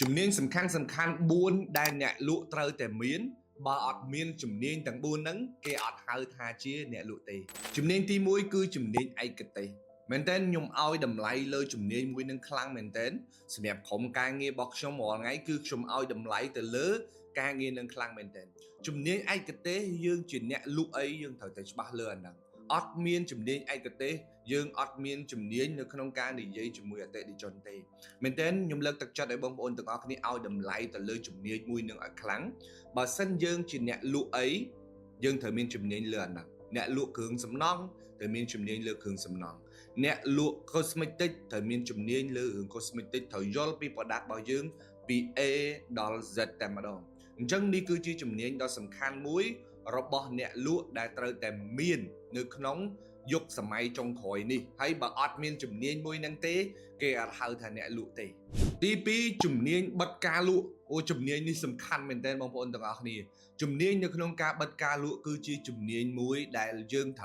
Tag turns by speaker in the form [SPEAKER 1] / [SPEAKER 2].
[SPEAKER 1] ជំនាញសំខាន់4ដែលអ្នកលក់ត្រូវតែមានបើអត់មានជំនាញទាំង4ហ្នឹងគេអត់ហៅថាជាអ្នកលក់ទេជំនាញទី1គឺជំនាញឯកទេសមែនតើខ្ញុំឲ្យតម្លៃលើជំនាញមួយនឹងខ្លាំងមែនតើសម្រាប់ក្រុមការងាររបស់ខ្ញុំរាល់ថ្ងៃគឺខ្ញុំឲ្យតម្លៃទៅលើការងារនឹងខ្លាំងមែនតើជំនាញឯកទេសយើងជាអ្នកលក់អីយើងត្រូវតែច្បាស់លើអាហ្នឹងអត់មានជំនាញឯកទេសយើងអត់មានជំនាញនៅក្នុងការនិយាយជាមួយអតិថិជនទេមែនតើខ្ញុំលើកទឹកចិត្តឲ្យបងប្អូនទាំងអស់គ្នាឲ្យតម្លៃទៅលើជំនាញមួយនឹងឲ្យខ្លាំងបើសិនយើងជាអ្នកលក់អីយើងត្រូវមានជំនាញលើអាហ្នឹងអ្នកលក់គ្រឿងសំណង់ត្រូវមានជំនាញលើគ្រឿងសំណង់អ្នកលក់ cosmetic ត្រូវមានជំនាញលើរឿង cosmetic ត្រូវយល់ពី product របស់យើងពី A ដល់ Z តែម្ដងអញ្ចឹងនេះគឺជាជំនាញដ៏សំខាន់មួយរបស់អ្នកលក់ដែលត្រូវតែមាននៅក្នុងយុគសម័យចុងក្រោយនេះហើយបើអត់មានជំនាញមួយហ្នឹងទេគេអត់ហៅថាអ្នកលក់ទេទី2ជំនាញបិទការលក់ជំនាញនេះសំខាន់មែនទែនបងប្អូនទាំងអស់គ្នាជំនាញនៅក្នុងការបិទការលក់គឺជាជំនាញមួយដែលយើងត្រូវ